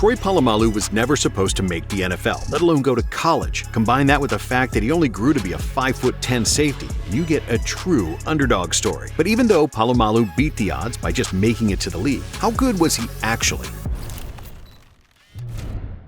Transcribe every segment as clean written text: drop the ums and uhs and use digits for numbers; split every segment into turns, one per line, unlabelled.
Troy Polamalu was never supposed to make the NFL, let alone go to college. Combine that with the fact that he only grew to be a 5'10" safety, and you get a true underdog story. But even though Polamalu beat the odds by just making it to the league, how good was he actually?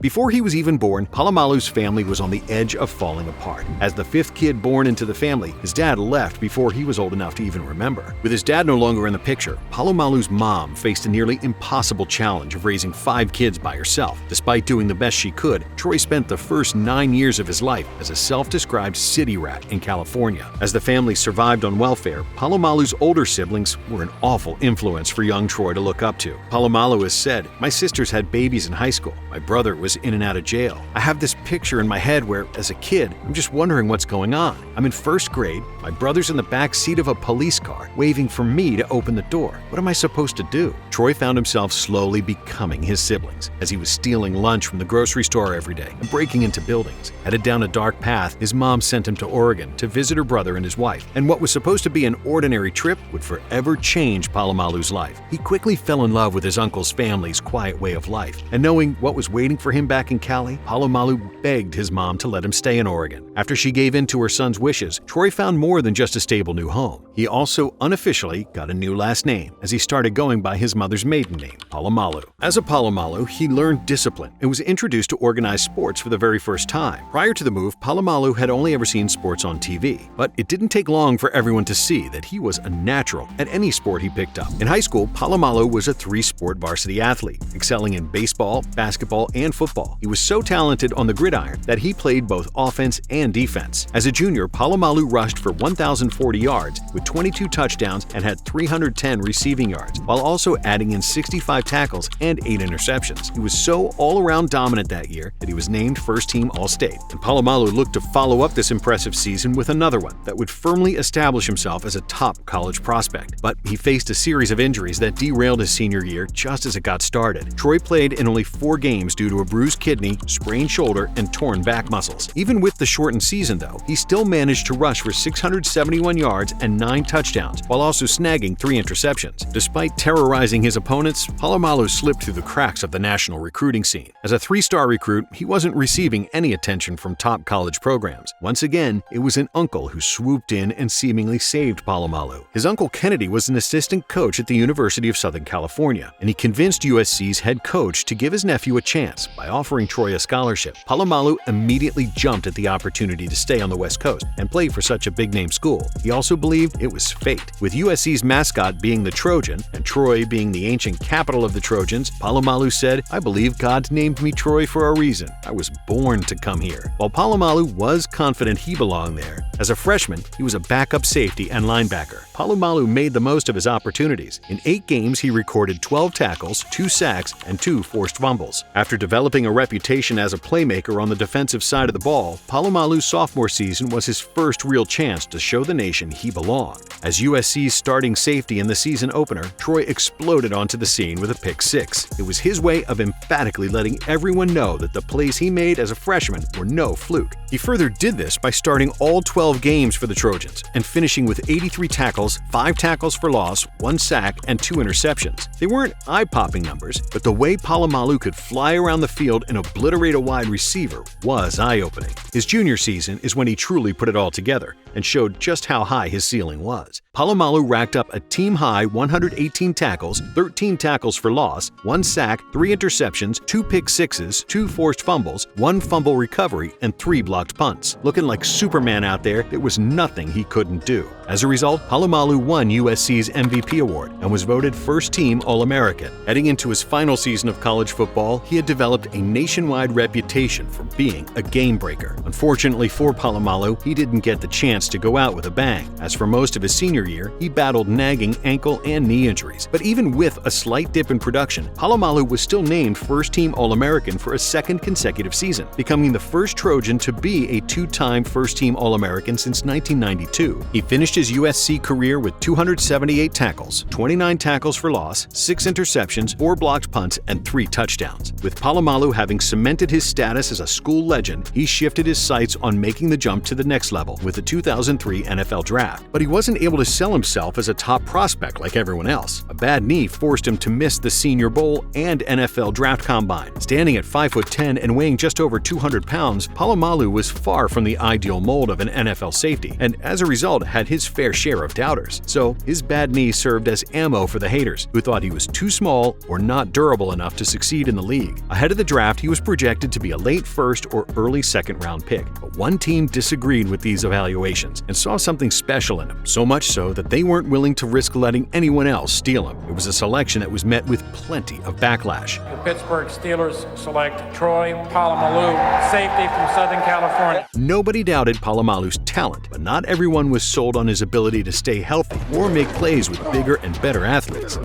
Before he was even born, Polamalu's family was on the edge of falling apart. As the fifth kid born into the family, his dad left before he was old enough to even remember. With his dad no longer in the picture, Polamalu's mom faced a nearly impossible challenge of raising 5 kids by herself. Despite doing the best she could, Troy spent the first 9 years of his life as a self-described city rat in California. As the family survived on welfare, Polamalu's older siblings were an awful influence for young Troy to look up to. Polamalu has said, "My sisters had babies in high school. My brother was in and out of jail. I have this picture in my head where, as a kid, I'm just wondering what's going on. I'm in first grade, my brother's in the back seat of a police car, waving for me to open the door. What am I supposed to do?" Troy found himself slowly becoming his siblings, as he was stealing lunch from the grocery store every day and breaking into buildings. Headed down a dark path, his mom sent him to Oregon to visit her brother and his wife, and what was supposed to be an ordinary trip would forever change Polamalu's life. He quickly fell in love with his uncle's family's quiet way of life, and knowing what was waiting for him back in Cali, Polamalu begged his mom to let him stay in Oregon. After she gave in to her son's wishes, Troy found more than just a stable new home. He also unofficially got a new last name, as he started going by his mother's maiden name, Polamalu. As a Polamalu, he learned discipline and was introduced to organized sports for the very first time. Prior to the move, Polamalu had only ever seen sports on TV, but it didn't take long for everyone to see that he was a natural at any sport he picked up. In high school, Polamalu was a 3-sport varsity athlete, excelling in baseball, basketball, and football. He was so talented on the gridiron that he played both offense and defense. As a junior, Polamalu rushed for 1,040 yards with 22 touchdowns and had 310 receiving yards, while also adding in 65 tackles and 8 interceptions. He was so all-around dominant that year that he was named first-team All-State. And Polamalu looked to follow up this impressive season with another one that would firmly establish himself as a top college prospect. But he faced a series of injuries that derailed his senior year just as it got started. Troy played in only 4 games due to a bruised kidney, sprained shoulder, and torn back muscles. Even with the shortened season, though, he still managed to rush for 671 yards and 9 touchdowns, while also snagging 3 interceptions. Despite terrorizing his opponents, Polamalu slipped through the cracks of the national recruiting scene. As a 3-star recruit, he wasn't receiving any attention from top college programs. Once again, it was an uncle who swooped in and seemingly saved Polamalu. His uncle Kennedy was an assistant coach at the University of Southern California, and he convinced USC's head coach to give his nephew a chance by offering Troy a scholarship. Polamalu immediately jumped at the opportunity to stay on the West Coast and play for such a big-name school. He also believed it was fate. With USC's mascot being the Trojan and Troy being the ancient capital of the Trojans, Polamalu said, "I believe God named me Troy for a reason. I was born to come here." While Polamalu was confident he belonged there, as a freshman, he was a backup safety and linebacker. Polamalu made the most of his opportunities. In 8 games, he recorded 12 tackles, 2 sacks, and 2 forced fumbles. After developing a reputation as a playmaker on the defensive side of the ball, Polamalu's sophomore season was his first real chance to show the nation he belonged. As USC's starting safety in the season opener, Troy exploded onto the scene with a pick 6. It was his way of emphatically letting everyone know that the plays he made as a freshman were no fluke. He further did this by starting all 12 games for the Trojans and finishing with 83 tackles, 5 tackles for loss, 1 sack, and 2 interceptions. They weren't eye-popping numbers, but the way Polamalu could fly around the field and obliterate a wide receiver was eye-opening. His junior season is when he truly put it all together and showed just how high his ceiling was. Polamalu racked up a team-high 118 tackles, 13 tackles for loss, 1 sack, 3 interceptions, 2 pick sixes, 2 forced fumbles, 1 fumble recovery, and 3 blocked punts. Looking like Superman out there, there was nothing he couldn't do. As a result, Polamalu won USC's MVP award and was voted first-team All-American. Heading into his final season of college football, he had developed a nationwide reputation for being a game-breaker. Unfortunately for Polamalu, he didn't get the chance to go out with a bang, as for most of his senior year, he battled nagging ankle and knee injuries. But even with a slight dip in production, Polamalu was still named first-team All-American for a second consecutive season, becoming the first Trojan to be a 2-time first-team All-American since 1992. He finished his USC career with 278 tackles, 29 tackles for loss, 6 interceptions, 4 blocked punts, and 3 touchdowns. With Polamalu having cemented his status as a school legend, he shifted his sights on making the jump to the next level with the 2000 2003 NFL Draft, but he wasn't able to sell himself as a top prospect like everyone else. A bad knee forced him to miss the Senior Bowl and NFL Draft Combine. Standing at 5'10" and weighing just over 200 pounds, Polamalu was far from the ideal mold of an NFL safety, and as a result had his fair share of doubters. So his bad knee served as ammo for the haters, who thought he was too small or not durable enough to succeed in the league. Ahead of the draft, he was projected to be a late first or early second-round pick, but one team disagreed with these evaluations and saw something special in him, so much so that they weren't willing to risk letting anyone else steal him. It was a selection that was met with plenty of backlash.
The Pittsburgh Steelers select Troy Polamalu, safety from Southern California.
Nobody doubted Polamalu's talent, but not everyone was sold on his ability to stay healthy or make plays with bigger and better athletes.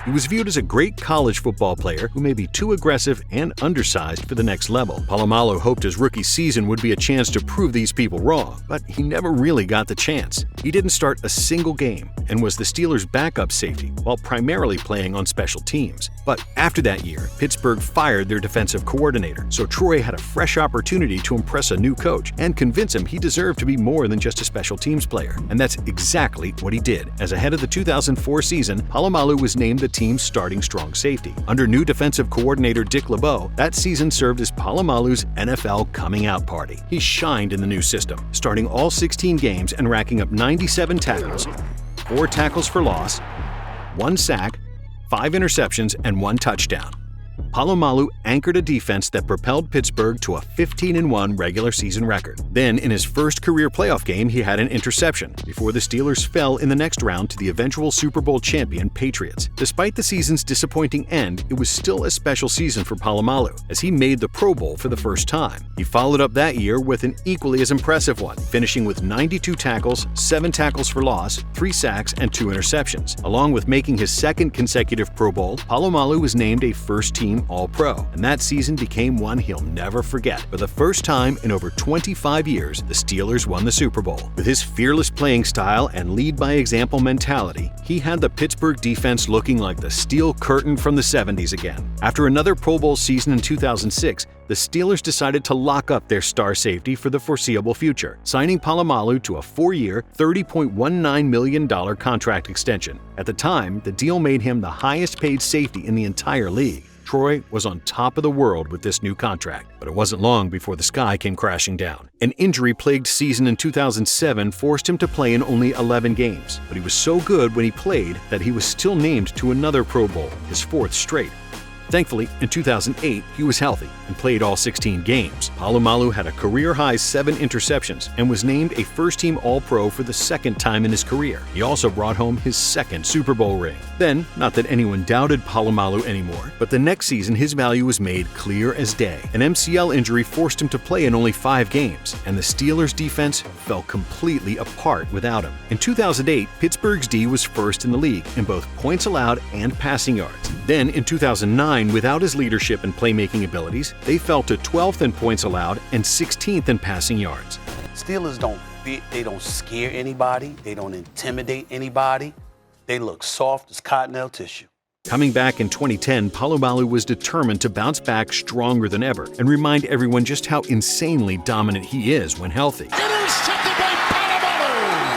He was viewed as a great college football player who may be too aggressive and undersized for the next level. Polamalu hoped his rookie season would be a chance to prove these people wrong, but he never really got the chance. He didn't start a single game and was the Steelers' backup safety while primarily playing on special teams. But after that year, Pittsburgh fired their defensive coordinator, so Troy had a fresh opportunity to impress a new coach and convince him he deserved to be more than just a special teams player. And that's exactly what he did, as ahead of the 2004 season, Polamalu was named the team's starting strong safety. Under new defensive coordinator Dick LeBeau, that season served as Polamalu's NFL coming out party. He shined in the new system, starting all 16 games and racking up 97 tackles, 4 tackles for loss, 1 sack, 5 interceptions, and 1 touchdown. Polamalu anchored a defense that propelled Pittsburgh to a 15-1 regular season record. Then, in his first career playoff game, he had an interception before the Steelers fell in the next round to the eventual Super Bowl champion Patriots. Despite the season's disappointing end, it was still a special season for Polamalu, as he made the Pro Bowl for the first time. He followed up that year with an equally as impressive one, finishing with 92 tackles, 7 tackles for loss, 3 sacks, and 2 interceptions. Along with making his second consecutive Pro Bowl, Polamalu was named a first-team All-Pro, and that season became one he'll never forget. For the first time in over 25 years, the Steelers won the Super Bowl. With his fearless playing style and lead-by-example mentality, he had the Pittsburgh defense looking like the steel curtain from the 70s again. After another Pro Bowl season in 2006, the Steelers decided to lock up their star safety for the foreseeable future, signing Polamalu to a 4-year, $30.19 million contract extension. At the time, the deal made him the highest-paid safety in the entire league. Troy was on top of the world with this new contract, but it wasn't long before the sky came crashing down. An injury-plagued season in 2007 forced him to play in only 11 games, but he was so good when he played that he was still named to another Pro Bowl, his 4th straight. Thankfully, in 2008, he was healthy and played all 16 games. Polamalu had a career-high 7 interceptions and was named a first-team All-Pro for the second time in his career. He also brought home his second Super Bowl ring. Then, not that anyone doubted Polamalu anymore, but the next season his value was made clear as day. An MCL injury forced him to play in only 5 games, and the Steelers' defense fell completely apart without him. In 2008, Pittsburgh's D was first in the league in both points allowed and passing yards. Then, in 2009, without his leadership and playmaking abilities, they fell to 12th in points allowed and 16th in passing yards.
Steelers they don't scare anybody, they don't intimidate anybody, they look soft as cottonelle tissue.
Coming back in 2010, Polamalu was determined to bounce back stronger than ever and remind everyone just how insanely dominant he is when healthy.
Intercepted by Polamalu!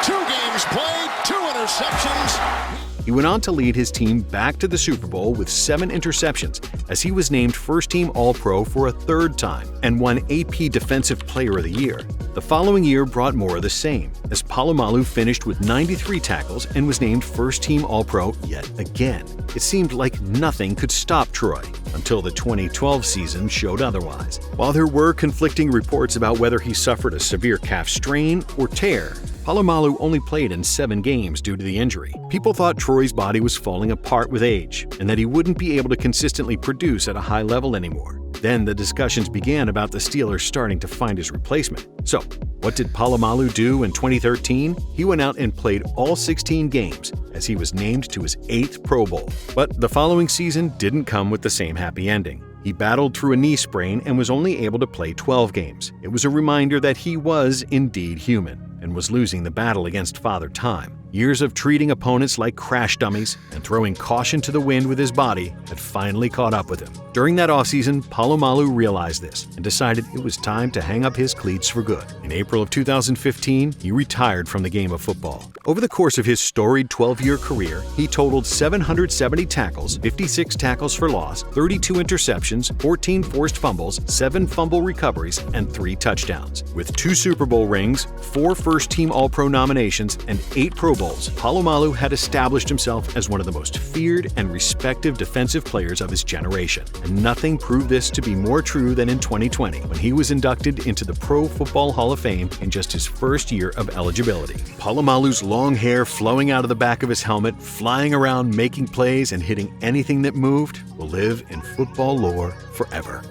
2 games played, 2 interceptions.
He went on to lead his team back to the Super Bowl with 7 interceptions, as he was named first-team All-Pro for a 3rd time and won AP Defensive Player of the Year. The following year brought more of the same, as Polamalu finished with 93 tackles and was named first-team All-Pro yet again. It seemed like nothing could stop Troy, until the 2012 season showed otherwise. While there were conflicting reports about whether he suffered a severe calf strain or tear, Polamalu only played in 7 games due to the injury. People thought Troy's body was falling apart with age and that he wouldn't be able to consistently produce at a high level anymore. Then the discussions began about the Steelers starting to find his replacement. So, what did Polamalu do in 2013? He went out and played all 16 games, as he was named to his 8th Pro Bowl. But the following season didn't come with the same happy ending. He battled through a knee sprain and was only able to play 12 games. It was a reminder that he was indeed human and was losing the battle against Father Time. Years of treating opponents like crash dummies and throwing caution to the wind with his body had finally caught up with him. During that offseason, Polamalu realized this and decided it was time to hang up his cleats for good. In April of 2015, he retired from the game of football. Over the course of his storied 12-year career, he totaled 770 tackles, 56 tackles for loss, 32 interceptions, 14 forced fumbles, 7 fumble recoveries, and 3 touchdowns. With 2 Super Bowl rings, 4 first-team All-Pro nominations, and 8 Pro Bowls, Polamalu had established himself as one of the most feared and respected defensive players of his generation. And nothing proved this to be more true than in 2020, when he was inducted into the Pro Football Hall of Fame in just his first year of eligibility. Polamalu's long hair flowing out of the back of his helmet, flying around making plays and hitting anything that moved, will live in football lore forever.